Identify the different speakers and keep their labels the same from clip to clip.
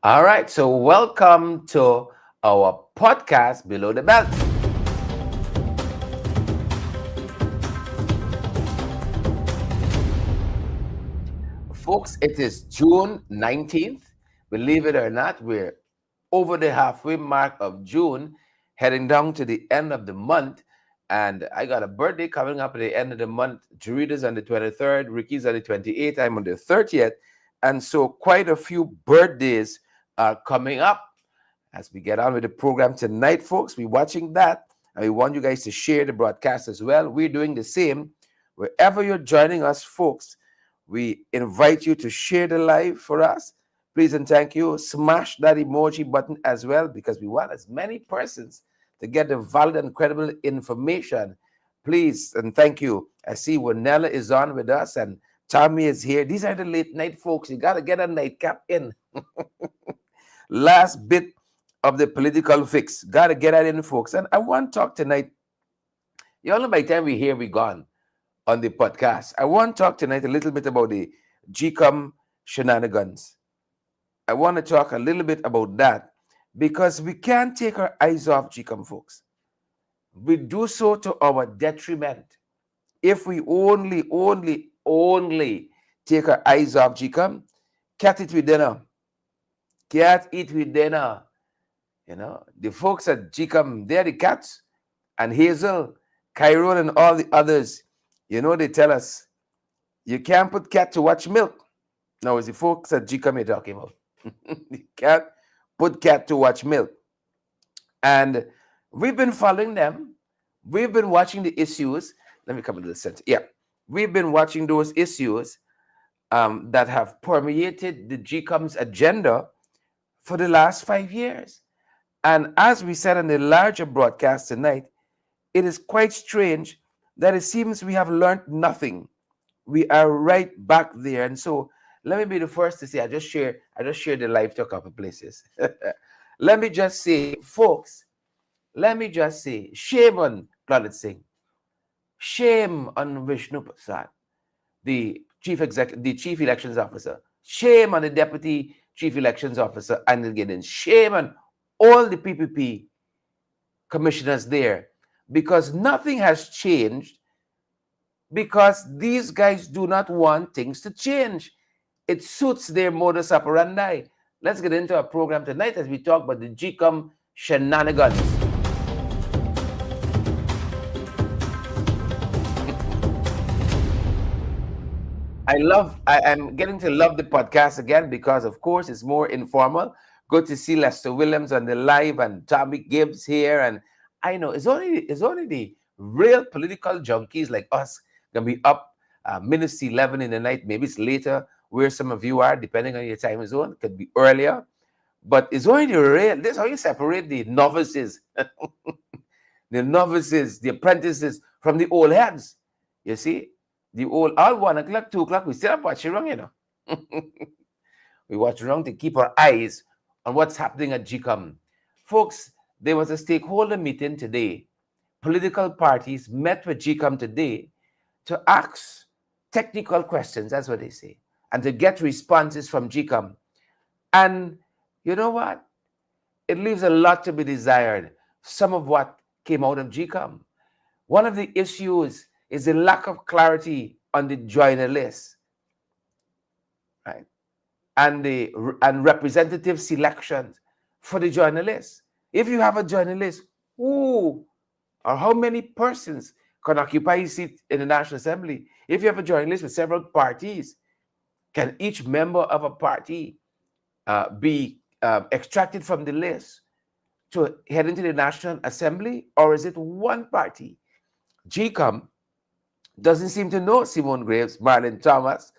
Speaker 1: All right, so welcome to our podcast, Below the Belt. Folks, it is June 19th. Believe it or not, we're over the halfway mark of June, heading down to the end of the month. And I got a birthday coming up at the end of the month. Jarita's on the 23rd, Ricky's on the 28th, I'm on the 30th. And so quite a few birthdays are coming up. As we get on with the program tonight, folks, we're watching that. And we want you guys to share the broadcast as well. We're doing the same. Wherever you're joining us, folks, we invite you to share the live for us. Please and thank you. Smash that emoji button as well because we want as many persons to get the valid and credible information. Please and thank you. I see Wanella is on with us and Tommy is here. These are the late night folks. You got to get a nightcap in. Last bit of the political fix. Got to get that in, folks. And I want to talk tonight. You all know by the time we're here, we're gone on the podcast. I want to talk tonight a little bit about the GECOM Shenanigans. I want to talk a little bit about that because we can't take our eyes off GECOM, folks. We do so to our detriment. If we only take our eyes off GECOM, can't eat with dinner. Can't eat with dinner. You know, the folks at GECOM, they're the cats. And Hazel, Chiron, and all the others, you know, they tell us, you can't put cat to watch milk. No, it's the folks at GECOM you're talking about. You can't put cat to watch milk. And we've been following them. We've been watching the issues. Let me come to the center. Yeah. We've been watching those issues that have permeated the GECOM's agenda for the last 5 years. And as we said in the larger broadcast tonight, it is quite strange that it seems we have learned nothing. We are right back there. And so let me be the first to say, I just shared the live to a couple places. Let me just say, folks, shame on Planet Singh. Shame on Vishnu Prasad, the chief elections officer. Shame on the deputy chief elections officer, Anil Giddings. Shame on all the PPP commissioners there, because nothing has changed, because these guys do not want things to change. It suits their modus operandi. Let's get into our program tonight as we talk about the GECOM Shenanigans. I am getting to love the podcast again because, of course, it's more informal. Good to see Lester Williams on the live and Tommy Gibbs here. And I know it's only the real political junkies like us gonna be up minutes to 11 in the night. Maybe it's later where some of you are, depending on your time zone. It could be earlier. But it's only the real. This is how you separate the novices, the apprentices from the old heads. You see? The old, all 1 o'clock, 2 o'clock, we still have watching wrong, you know. We watch wrong to keep our eyes on what's happening at GECOM. Folks, there was a stakeholder meeting today. Political parties met with GECOM today to ask technical questions, that's what they say, and to get responses from GECOM. And you know what? It leaves a lot to be desired, some of what came out of GECOM. One of the issues is the lack of clarity on the joiner list, right? And representative selections for the joiner list. If you have a joiner list, who or how many persons can occupy a seat in the National Assembly? If you have a joiner list with several parties, can each member of a party be extracted from the list to head into the National Assembly, or is it one party? GECOM doesn't seem to know Simone Graves, Marlon Thomas,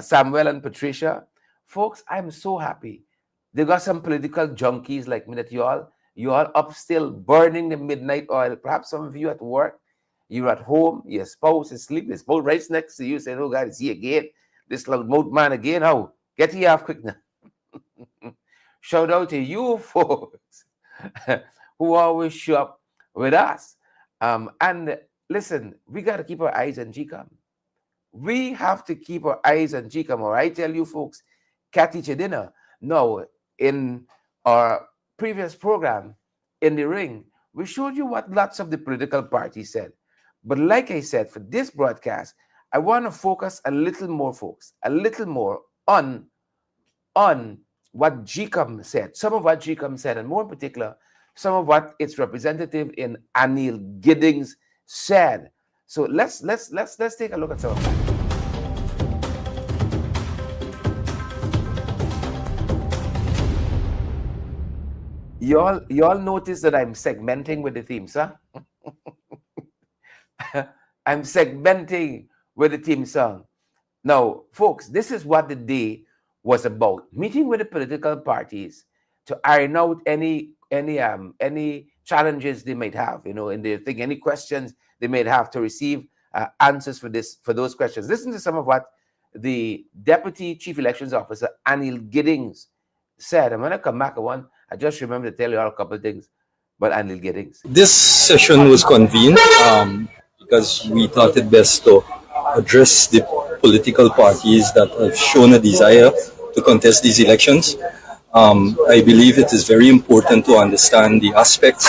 Speaker 1: Samuel and Patricia. Folks, I'm so happy. They got some political junkies like me that you all up still burning the midnight oil. Perhaps some of you at work, you're at home, your spouse is sleeping, your spouse right next to you saying, oh God, it's he again. This loud mouth man again. How? Get here off quick now. Shout out to you folks who always show up with us. And listen, we got to keep our eyes on GECOM. We have to keep our eyes on GECOM, or I tell you folks, cat eat your dinner. No, in our previous program, In the Ring, we showed you what lots of the political parties said. But like I said, for this broadcast, I want to focus a little more, folks, a little more on what GECOM said, some of what GECOM said, and more in particular, some of what its representative in Anil Giddings said. So let's take a look at some of that. Y'all notice that I'm segmenting with the themes, huh? I'm segmenting with the theme song. Now, folks, this is what the day was about: meeting with the political parties to iron out any challenges they might have, in their thing, any questions they might have, to receive answers for those questions. Listen to some of what the Deputy Chief Elections Officer Anil Giddings said. I'm gonna come back on. I just remember to tell you all a couple of things about Anil Giddings.
Speaker 2: This session was convened because we thought it best to address the political parties that have shown a desire to contest these elections. I believe it is very important to understand the aspects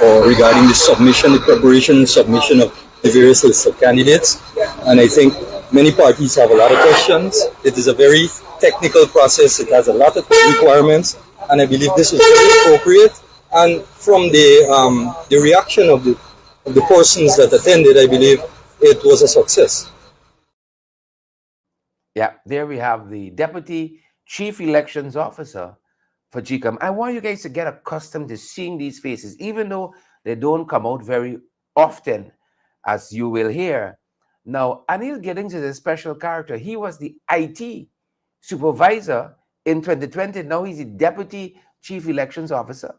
Speaker 2: regarding the submission, the preparation and submission of the various lists of candidates. And I think many parties have a lot of questions. It is a very technical process. It has a lot of requirements. And I believe this was very appropriate. And from the reaction of the persons that attended, I believe it was a success.
Speaker 1: Yeah, there we have the Deputy Chief Elections Officer for GECOM. I want you guys to get accustomed to seeing these faces, even though they don't come out very often, as you will hear. Now, Anil Giddings is a special character. He was the IT supervisor in 2020. Now he's the Deputy Chief Elections Officer,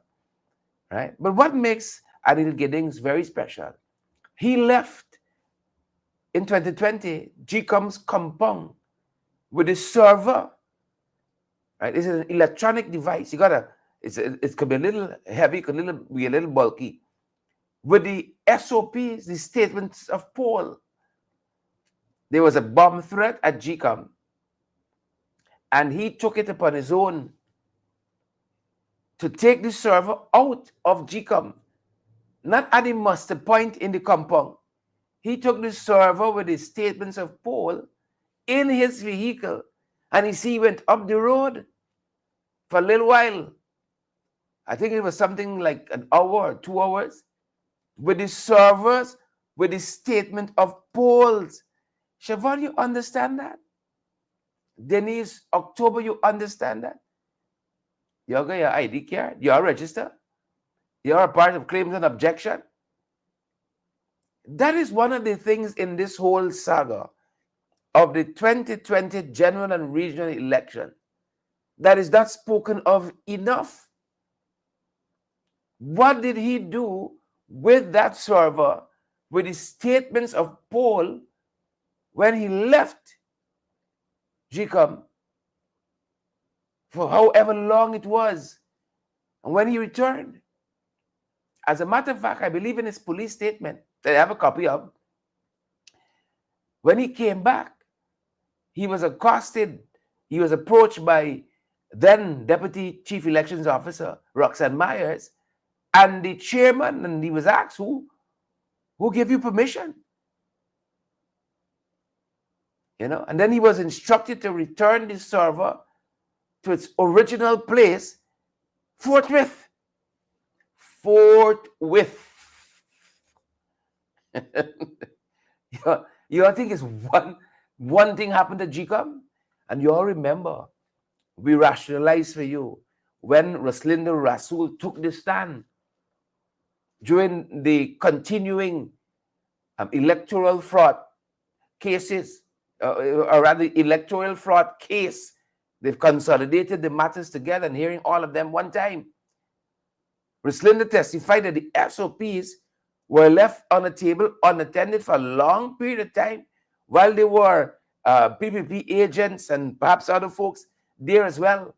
Speaker 1: right? But what makes Anil Giddings very special? He left in 2020 GECOM's compound with a server, right? It's an electronic device. It could be a little heavy, could be a little bulky. With the SOPs, the statements of poll. There was a bomb threat at GECOM, and he took it upon his own to take the server out of GECOM, not at the muster point in the compound. He took the server with his statements of poll in his vehicle, and he went up the road for a little while. I think it was something like an hour or 2 hours, with the servers, with the statement of polls. Siobhan, you understand that? Denise, October, you understand that? You got your ID card? You are registered? You are a part of claims and objection? That is one of the things in this whole saga of the 2020 general and regional election that is not spoken of enough. What did he do with that server, with his statements of poll, when he left GECOM for however long it was, and when he returned? As a matter of fact, I believe in his police statement that I have a copy of, when he came back, he was accosted, he was approached by then Deputy Chief Elections Officer Roxanne Myers and the chairman, and he was asked, who gave you permission? And then he was instructed to return the server to its original place forthwith. You all think it's one thing happened to GECOM? And you all remember, we rationalized for you when Roslinda Rasul took the stand during the continuing electoral fraud cases, or rather electoral fraud case. They've consolidated the matters together and hearing all of them one time. Roslinda testified that the SOPs were left on the table unattended for a long period of time while there were PPP agents and perhaps other folks there as well.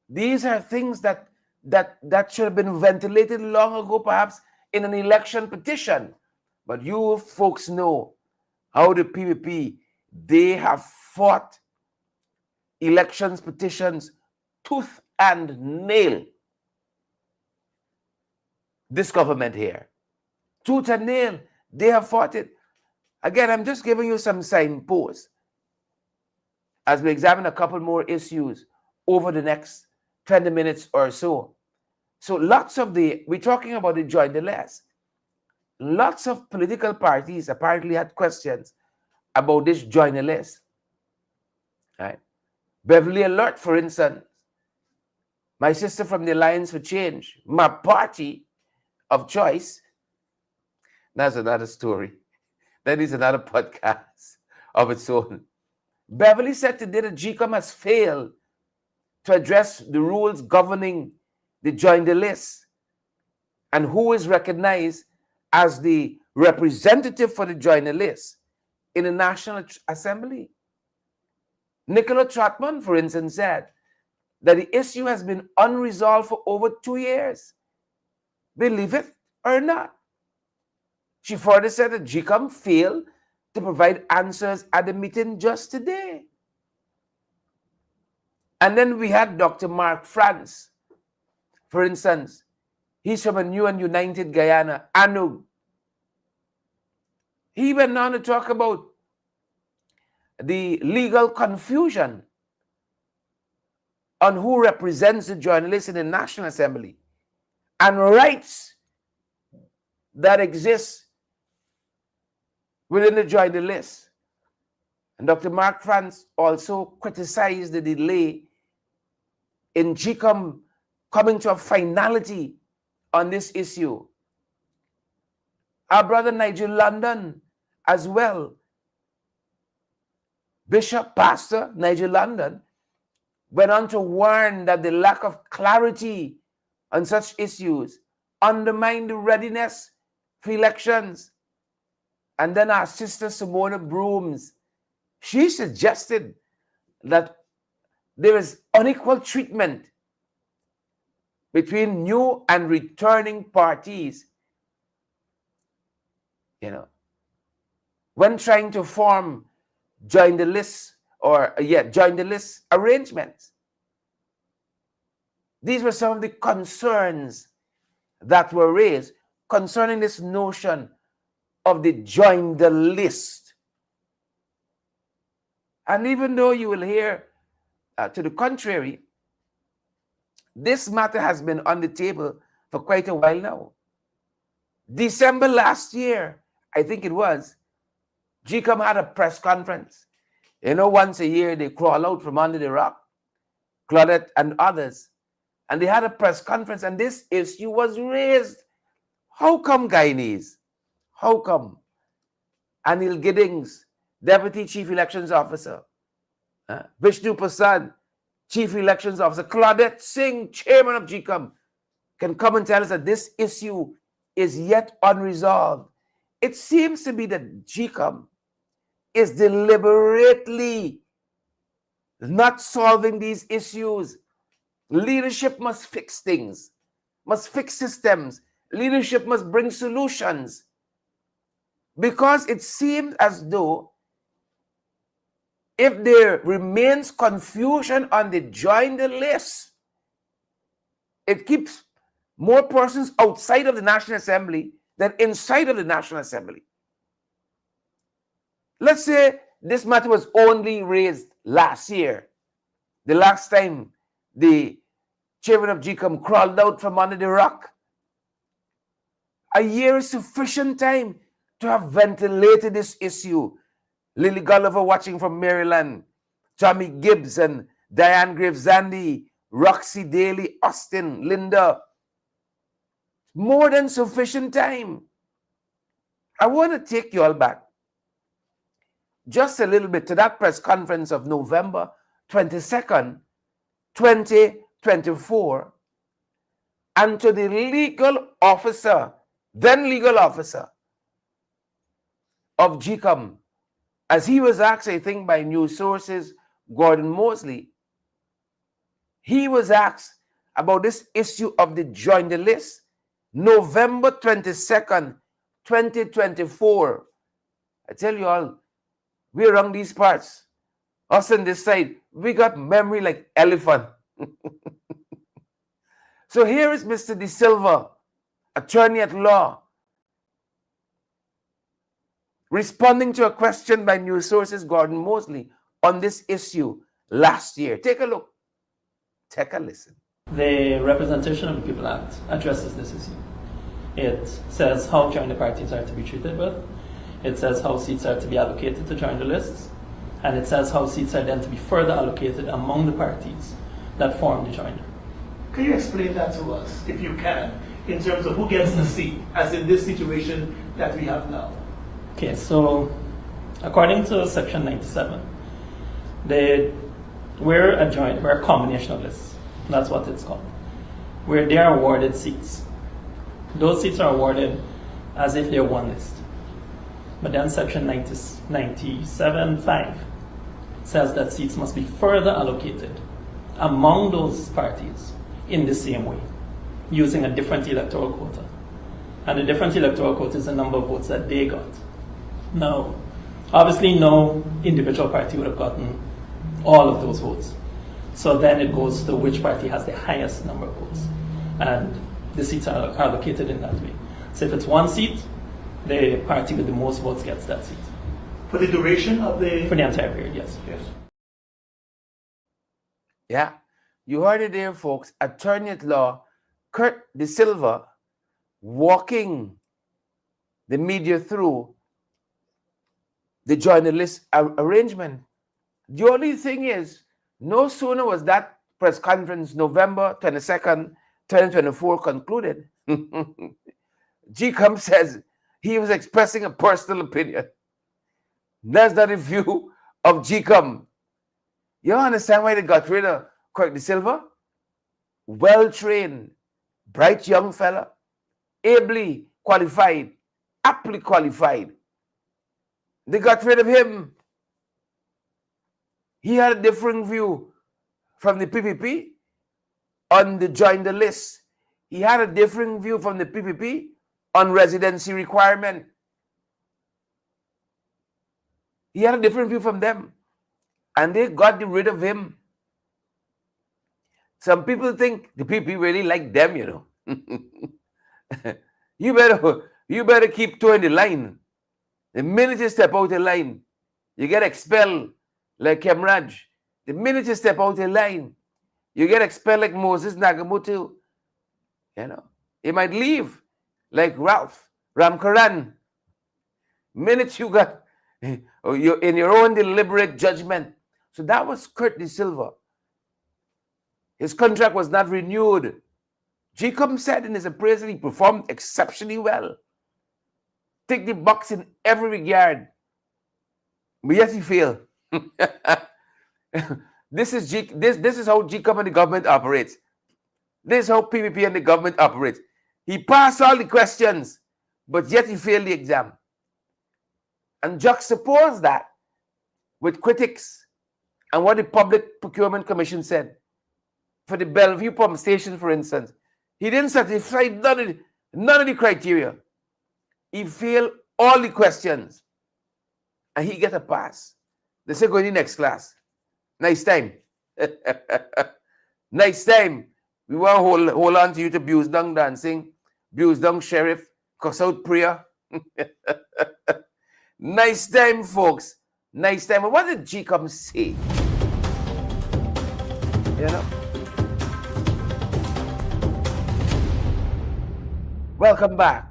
Speaker 1: These are things that should have been ventilated long ago, perhaps in an election petition. But you folks know how the PPP, they have fought elections petitions tooth and nail this government here. Tooth and nail. They have fought it. Again, I'm just giving you some signposts as we examine a couple more issues over the next 20 minutes or so. So we're talking about the join the list. Lots of political parties apparently had questions about this join the list. Right? Beverly Alert, for instance, my sister from the Alliance for Change, my party of choice. That's another story. That is another podcast of its own. Beverly said today that GECOM has failed to address the rules governing the join the list and who is recognized as the representative for the join the list in the National Assembly. Nicola Trotman, for instance, said that the issue has been unresolved for over 2 years. Believe it or not. She further said that GECOM failed to provide answers at the meeting just today. And then we had Dr. Mark France, for instance. He's from a new and united Guyana, Anug. He went on to talk about the legal confusion on who represents the journalists in the National Assembly and rights that exist within the join the list. And Dr. Mark France also criticized the delay in GECOM coming to a finality on this issue. Our brother Nigel London as well, Bishop Pastor Nigel London, went on to warn that the lack of clarity on such issues undermine the readiness for elections. And then our sister Simona Brooms, she suggested that there is unequal treatment between new and returning parties, when trying to form join the list arrangements. These were some of the concerns that were raised concerning this notion of the join the list. And even though you will hear to the contrary, this matter has been on the table for quite a while now. December last year, I think it was, GECOM had a press conference. Once a year they crawl out from under the rock, Claudette and others. And they had a press conference and this issue was raised. How come, Guyanese? How come Anil Giddings, Deputy Chief Elections Officer, Vishnu Prasad, Chief Elections Officer, Claudette Singh, Chairman of GECOM, can come and tell us that this issue is yet unresolved? It seems to be that GECOM is deliberately not solving these issues. Leadership must fix things, must fix systems. Leadership must bring solutions. Because it seems as though if there remains confusion on the join the list, it keeps more persons outside of the National Assembly than inside of the National Assembly. Let's say this matter was only raised last year, the last time the chairman of GECOM crawled out from under the rock. A year is sufficient time to have ventilated this issue. Lily Gulliver watching from Maryland, Tommy Gibbs and Diane Graves Zandi, Roxy Daly, Austin, Linda. More than sufficient time. I want to take you all back just a little bit to that press conference of November 22nd, 2024, and to the legal officer, then legal officer of GECOM, as he was asked, I think by news sources, Gordon Mosley, he was asked about this issue of the join the list, November 22nd, 2024. I tell you all, we're around these parts. Us on this side, we got memory like elephant. So here is Mr. De Silva, attorney at law, responding to a question by News Source's Gordon Mosley on this issue last year. Take a look. Take a listen.
Speaker 3: The Representation of the People Act addresses this issue. It says how joint the parties are to be treated with. It says how seats are to be allocated to join the lists. And it says how seats are then to be further allocated among the parties that form the joiner.
Speaker 4: Can you explain that to us, if you can, in terms of who gets the seat, as in this situation that we have now?
Speaker 3: Okay, so according to Section 97, we're a combination of lists. That's what it's called. Where they are awarded seats. Those seats are awarded as if they're one list. But then Section 97(5) says that seats must be further allocated among those parties in the same way, using a different electoral quota. And the different electoral quota is the number of votes that they got. Now, obviously no individual party would have gotten all of those votes. So then it goes to which party has the highest number of votes. And the seats are allocated in that way. So if it's one seat, the party with the most votes gets that seat.
Speaker 4: For the duration of the...
Speaker 3: For the entire period, yes.
Speaker 4: Yes.
Speaker 1: Yeah, you heard it there, folks. Attorney at law, Kurt De Silva, walking the media through the journalist arrangement. The only thing is, no sooner was that press conference, November 22nd, 2024, concluded. GECOM says he was expressing a personal opinion. That's not a view of GECOM. You understand why they got rid of Kurt De Silva? Well-trained, bright young fella, ably qualified, aptly qualified. They got rid of him. He had a different view from the PPP on the join the list. He had a different view from the PPP on residency requirement. He had a different view from them. And they got rid of him. Some people think the PPP really like them, you know. You better keep towing the line. The minute you step out the line, you get expelled like Kemraj. The minute you step out the line, you get expelled like Moses Nagamutu. You know, you might leave like Ralph Ramkaran. Minute you got, you're in your own deliberate judgment. So that was Kurt De Silva. His contract was not renewed. GECOM said in his appraisal he performed exceptionally well. Tick the box in every regard. But yet he failed. This is how GECOM and the government operates. This is how PPP and the government operates. He passed all the questions, but yet he failed the exam. And juxtapose that with critics and what the Public Procurement Commission said. For the Bellevue pump station, for instance, he didn't satisfy none of the criteria. He failed all the questions. And he get a pass. They say, go in the next class. Nice time. Nice time. We want to hold on to you to Buse Dung dancing, Buse Dung sheriff, cuss out prayer. Nice time, folks. Nice time. But what did GECOM say? You know? Welcome back.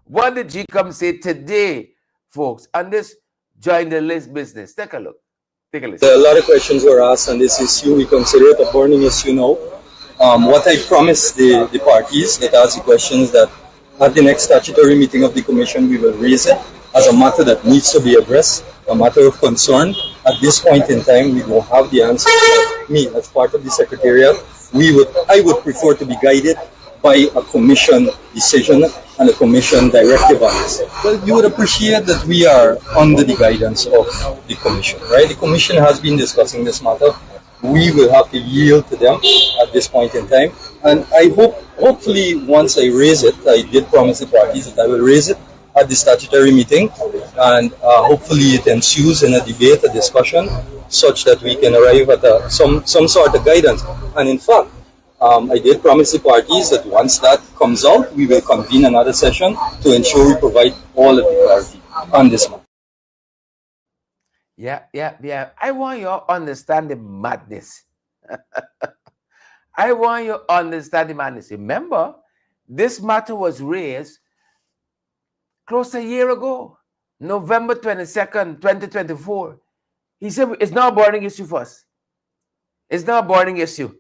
Speaker 1: What did GECOM say today, folks, on this join the list business? Take a look. Take a listen.
Speaker 2: A lot of questions were asked on this issue. We consider it a burning issue now. What I promised the parties that asked the questions that at the next statutory meeting of the Commission, we will raise it as a matter that needs to be addressed, a matter of concern. At this point in time, we don't have the answer. Me, as part of the Secretariat, I would prefer to be guided by a Commission decision and a Commission directive on this. Well, you would appreciate that we are under the guidance of the Commission, right? The Commission has been discussing this matter. We will have to yield to them at this point in time. And I hopefully, once I raise it, I did promise the parties that I will raise it at the statutory meeting. And hopefully it ensues in a debate, a discussion. such that we can arrive at some sort of guidance. And in fact, I did promise the parties that once that comes out, we will convene another session to ensure we provide all of the clarity on this matter.
Speaker 1: Yeah. I want you to understand the madness. I want you to understand the madness. Remember, this matter was raised close to a year ago, November 22nd, 2024. He said it's not a burning issue for us. It's not a burning issue.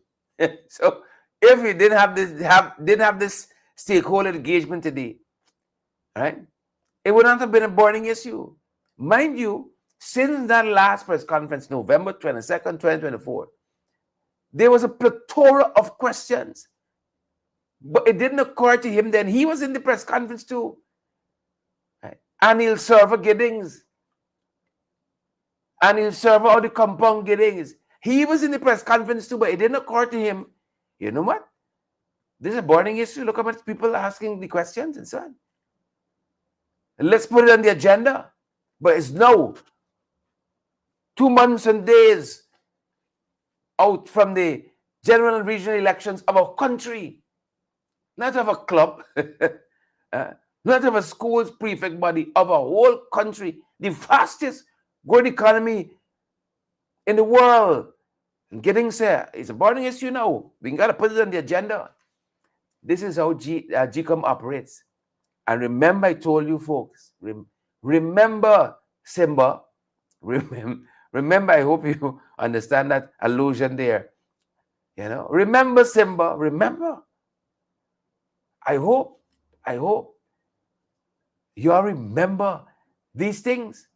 Speaker 1: So if we didn't have this stakeholder engagement today, right, it would not have been a burning issue. Mind you, since that last press conference, November 22nd, 2024, there was a plethora of questions. But it didn't occur to him then. He was in the press conference too. Right? Anil Giddings. Anil Server or the compound Giddings. He was in the press conference too, but it didn't occur to him, you know what? This is a burning issue. Look how much people are asking the questions and so on. Let's put it on the agenda. But it's now 2 months and days out from the general and regional elections of a country, not of a club, not of a school's prefect body, of a whole country, the fastest growing economy in the world. And getting there, it's a burning issue now. We got to put it on the agenda. This is how GECOM operates. And remember, I told you folks, remember Simba, remember, I hope you understand that allusion there. You know, remember Simba, remember. I hope you all remember these things.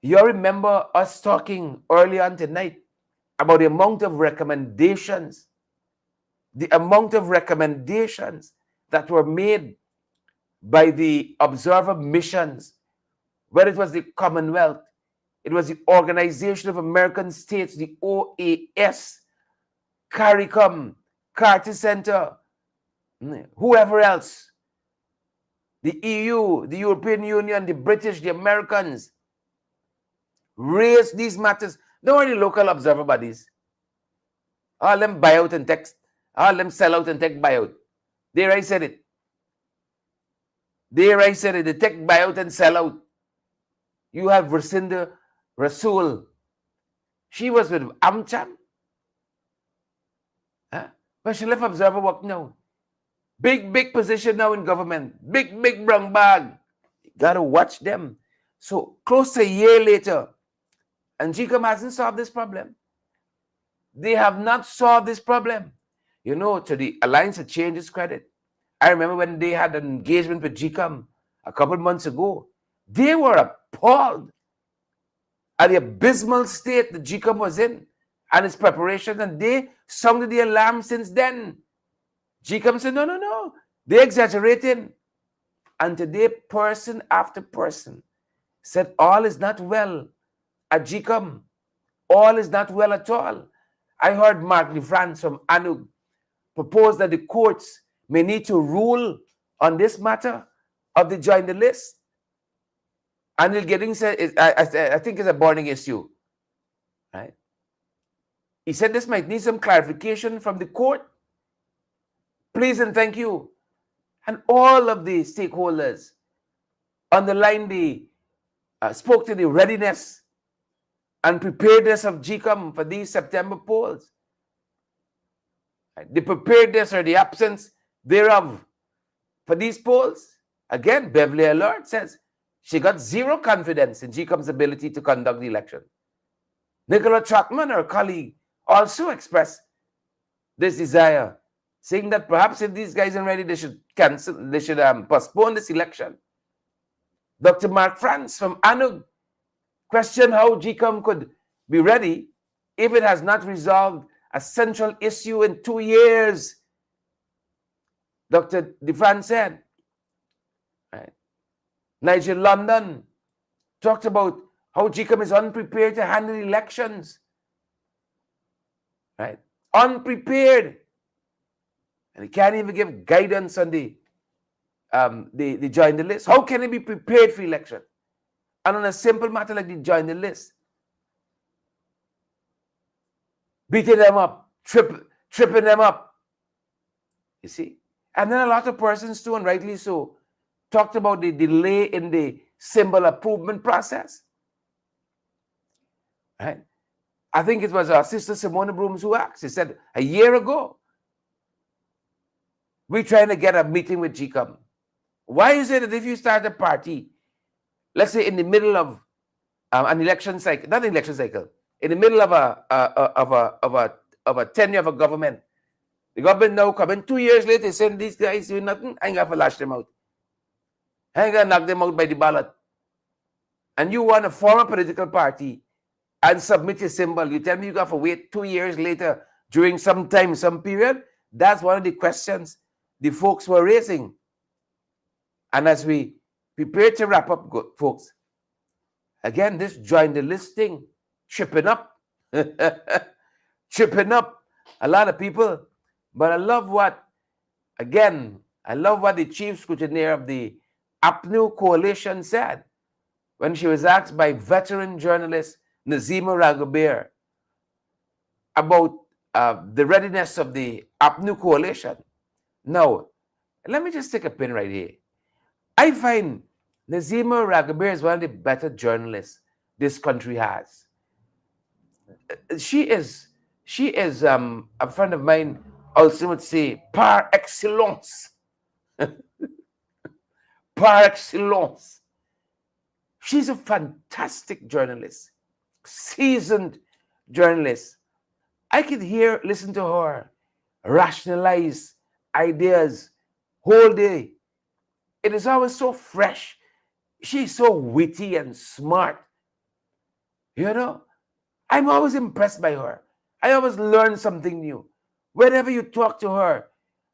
Speaker 1: You all remember us talking early on tonight about the amount of recommendations, that were made by the observer missions, whether it was the Commonwealth, it was the Organization of American States, the OAS, CARICOM, Carter Center, whoever else, the EU, the European Union, the British, the Americans, raise these matters. Don't worry, local observer bodies. All them buy out and text, all them sell out and take buyout. There I said it. They take buyout and sell out. You have Racinda Rasool. She was with AmCham. But she left observer work now. Big position now in government. Big brown bag. You gotta watch them. So close to a year later, and GECOM hasn't solved this problem. They have not solved this problem. You know, to the Alliance of Change's credit, I remember when they had an engagement with GECOM a couple months ago, they were appalled at the abysmal state that GECOM was in and its preparations, and they sounded the alarm since then. GECOM said, no, they're exaggerating. And today, person after person said, all is not well at GECOM. All is not well at all. I heard Mark DeFrance from ANUG propose that the courts may need to rule on this matter of the join the list. Anil Giddings said, I think it's a burning issue. Right? He said this might need some clarification from the court. Please and thank you. And all of the stakeholders underlined spoke to the readiness and preparedness of GECOM for these September polls. The preparedness or the absence thereof for these polls. Again, Beverly Alert says she got zero confidence in GECOM's ability to conduct the election. Nicola Trotman, her colleague, also expressed this desire, saying that perhaps if these guys aren't ready, they should postpone this election. Dr. Mark France from ANUG questioned how GECOM could be ready if it has not resolved a central issue in 2 years. Dr. DeFrance said. Right. Nigel London talked about how GECOM is unprepared to handle elections. Right? Unprepared. And he can't even give guidance on the join the list. How can he be prepared for election? And on a simple matter like the join the list, beating them up, tripping them up. You see? And then a lot of persons too, and rightly so, talked about the delay in the symbol approval process. Right? I think it was our sister Simone Brooms who asked. She said, a year ago, we're trying to get a meeting with GECOM. Why is it that if you start a party, let's say in the middle of an election cycle, not an election cycle, in the middle of a tenure of a government, the government now coming 2 years later saying these guys doing nothing, I ain't got to lash them out. I ain't got to knock them out by the ballot. And you want to form a political party and submit your symbol. You tell me you got to wait 2 years later during some time, some period. That's one of the questions the folks were raising. And as we prepare to wrap up, folks, again, this join the listing, tripping up, tripping up a lot of people. But I love what the chief scrutineer of the APNU coalition said when she was asked by veteran journalist Nazima Raghuber about the readiness of the APNU coalition. Now, let me just take a pin right here. I find Nazima Raghuber is one of the better journalists this country has. She is a friend of mine also would say par excellence. Par excellence. She's a fantastic journalist, seasoned journalist. I could listen to her rationalize ideas whole day. It is always so fresh. She's so witty and smart. You know, I'm always impressed by her. I always learn something new. Whenever you talk to her,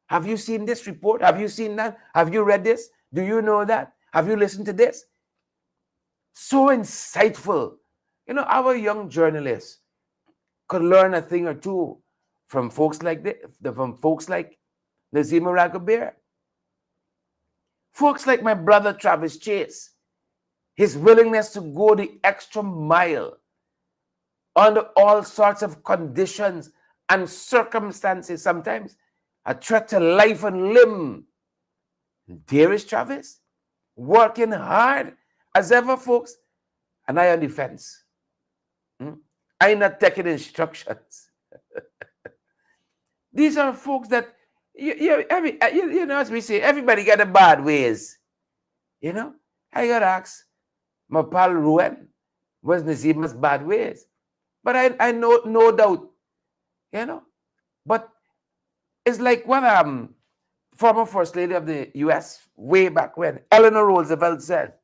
Speaker 1: have you seen this report? Have you seen that? Have you read this? Do you know that? Have you listened to this? So insightful. You know, our young journalists could learn a thing or two from folks like this, from folks like Nazima Raghuber. Folks like my brother Travis Chase, his willingness to go the extra mile under all sorts of conditions and circumstances, sometimes a threat to life and limb. There is Travis, working hard as ever, folks, and I on the fence. I'm not taking instructions. These are folks that, you know, as we say, everybody got a bad ways. You know, I got to ask my pal Ruben, was Nazima's bad ways? But I know, no doubt, you know. But it's like what former First Lady of the U.S. way back when, Eleanor Roosevelt said,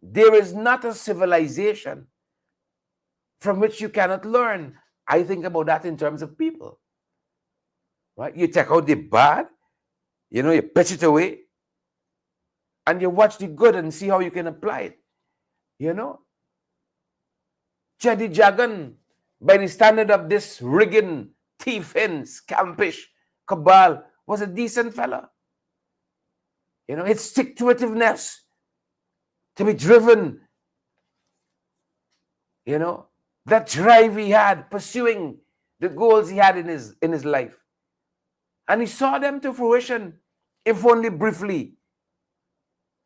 Speaker 1: there is not a civilization from which you cannot learn. I think about that in terms of people. Right? You take out the bad, you know, you pitch it away, and you watch the good and see how you can apply it. You know? Chedi Jagan, by the standard of this rigging, thiefing, scampish cabal, was a decent fella. You know, his stick-to-itiveness, to be driven, you know, that drive he had, pursuing the goals he had in his life. And he saw them to fruition, if only briefly.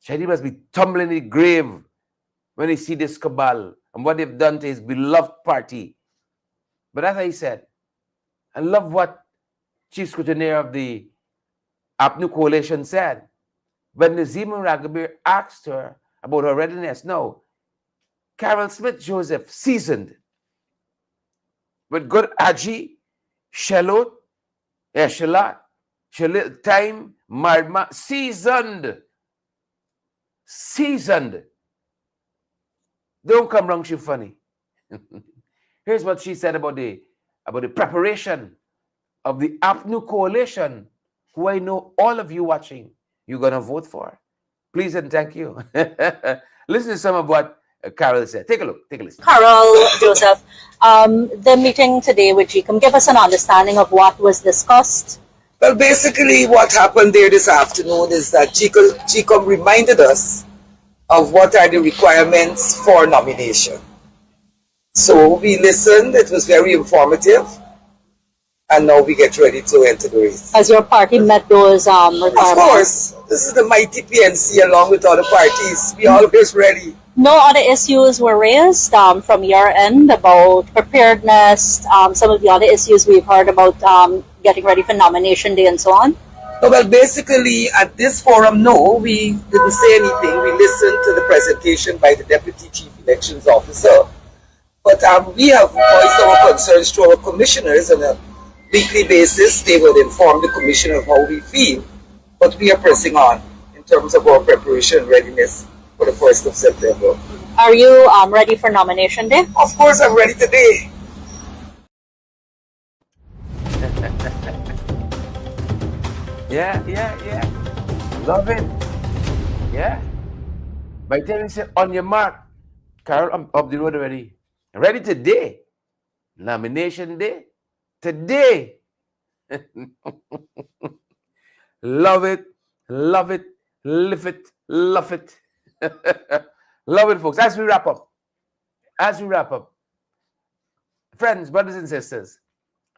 Speaker 1: Chedi must be tumbling in the grave when he see this cabal and what they've done to his beloved party. But as I said, I love what Chief Scrutineer of the APNU coalition said. When Nazima Raghuber asked her about her readiness, no, Carol Smith Joseph, seasoned, with good aji, shallot, time, marma, seasoned. Don't come wrong, she funny. Here's what she said about the preparation of the APNU coalition, who I know all of you watching, you're going to vote for. Please and thank you. Listen to some of what Carol said. Take a look. Take a listen.
Speaker 5: Carol, Joseph, the meeting today with GECOM, give us an understanding of what was discussed.
Speaker 6: Well, basically what happened there this afternoon is that GECOM reminded us of what are the requirements for nomination. So we listened. It was very informative. And now we get ready to enter the race.
Speaker 5: Has your party met those requirements?
Speaker 6: Of course. This is the mighty PNC along with other parties. We always ready.
Speaker 5: No other issues were raised from your end about preparedness, some of the other issues we've heard about getting ready for nomination day and so on?
Speaker 6: Well, basically, at this forum, no, we didn't say anything. We listened to the presentation by the Deputy Chief Elections Officer. But we have voiced our concerns to our commissioners on a weekly basis. They would inform the commission of how we feel. But we are pressing on in terms of our preparation and readiness for the 1st of September.
Speaker 5: Are you ready for nomination day?
Speaker 6: Of course, I'm ready today.
Speaker 1: Yeah. Love it. Yeah. By telling you, on your mark, Carol, I'm up the road already. Ready today. Nomination day. Today. Love it. Love it. Live it. Love it. Love it, folks. As we wrap up, friends, brothers and sisters,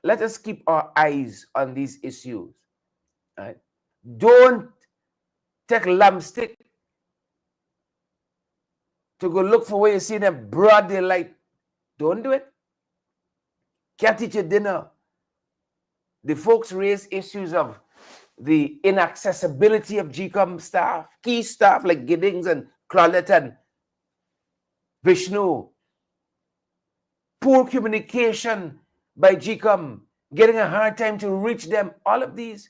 Speaker 1: let us keep our eyes on these issues. Right? Don't take lampstick to go look for where you see them broad daylight. Don't do it. Can't eat your dinner. The folks raise issues of the inaccessibility of GECOM staff, key staff like Giddings and Claudette and Vishnu. Poor communication by GECOM, getting a hard time to reach them. All of these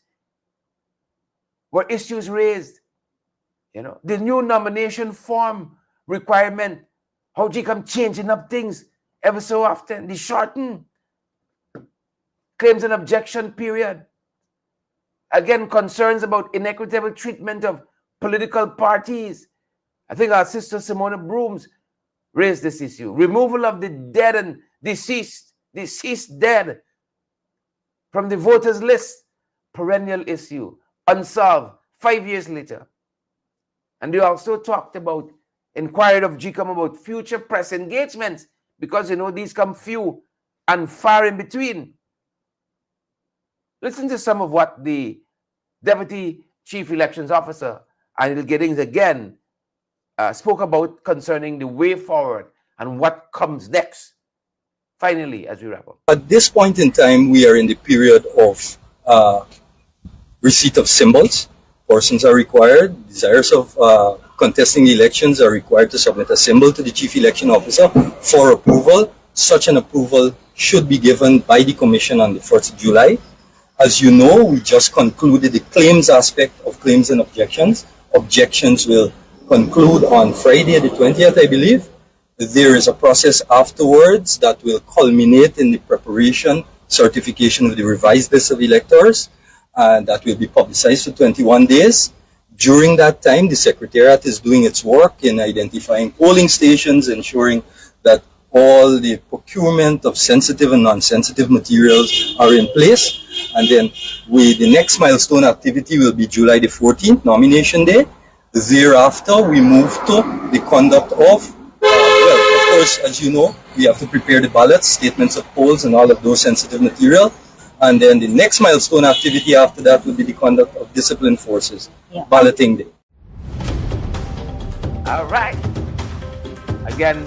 Speaker 1: were issues raised. You know, the new nomination form requirement, how GECOM changing up things ever so often, the shortened claims and objection period. Again, concerns about inequitable treatment of political parties. I think our sister Simona Brooms raised this issue. Removal of the dead and deceased dead from the voters list. Perennial issue. Unsolved 5 years later. And they also talked about, inquired of GECOM about future press engagements, because you know these come few and far in between. Listen to some of what the Deputy Chief Elections Officer, Anil Giddings, again spoke about concerning the way forward and what comes next. Finally, as we wrap up.
Speaker 2: At this point in time, we are in the period of receipt of symbols. Persons are required. Desirous of contesting elections are required to submit a symbol to the Chief Election Officer for approval. Such an approval should be given by the Commission on the 1st of July. As you know, we just concluded the claims aspect of claims and objections. Objections will conclude on Friday the 20th, I believe. There is a process afterwards that will culminate in the preparation, certification of the revised list of electors, and that will be publicized for 21 days. During that time, the Secretariat is doing its work in identifying polling stations, ensuring that all the procurement of sensitive and non-sensitive materials are in place. And then the next milestone activity will be July the 14th, nomination day. Thereafter, we move to the conduct of, of course, as you know, we have to prepare the ballots, statements of polls, and all of those sensitive material. And then the next milestone activity after that will be the conduct of disciplined forces, balloting day.
Speaker 1: All right. Again,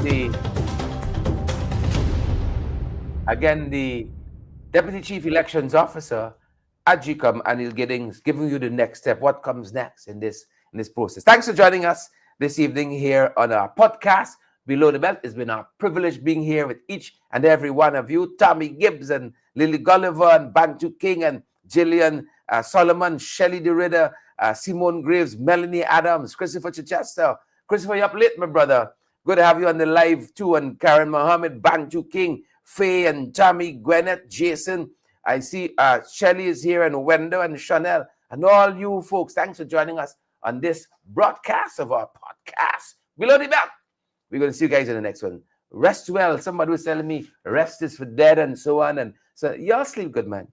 Speaker 1: the Deputy Chief Elections Officer at GECOM, Anil Giddings, giving you the next step, what comes next in this process. Thanks for joining us this evening here on our podcast, Below the Belt. It's been our privilege being here with each and every one of you. Tommy Gibbs and Lily Gulliver and Bantu King and Jillian Solomon, Shelley DeRidder, Simone Graves, Melanie Adams, Christopher Chichester. Christopher, you're up late, my brother. Good to have you on the live too. And Karen Mohammed, Bantu King, Faye and Tommy, Gwyneth, Jason. I see Shelley is here, and Wendell and Chanel, and all you folks. Thanks for joining us on this broadcast of our podcast, Below the Belt. We're going to see you guys in the next one. Rest well. Somebody was telling me rest is for dead and so on. And so y'all sleep good, man.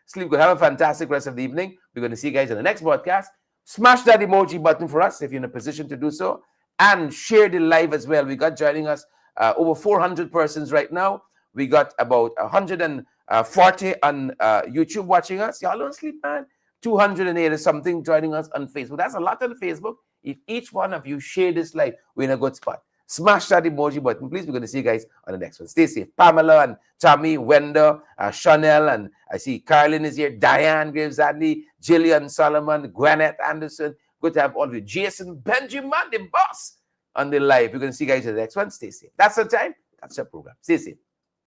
Speaker 1: Sleep good. Have a fantastic rest of the evening. We're going to see you guys in the next broadcast. Smash that emoji button for us if you're in a position to do so. And share the live as well. We got joining us over 400 persons right now. We got about 140 on YouTube watching us. Y'all don't sleep, man. 280 something joining us on Facebook. That's a lot on Facebook. If each one of you share this live, we're in a good spot. Smash that emoji button, please. We're going to see you guys on the next one. Stay safe. Pamela and Tommy, Wenda, Chanel, and I see Carlin is here. Diane Graves, Adley, Jillian Solomon, Gwyneth Anderson. Good to have all of you. Jason Benjamin, the boss, on the live. We're going to see you guys in the next one. Stay safe. That's the time. That's your program. Stay safe.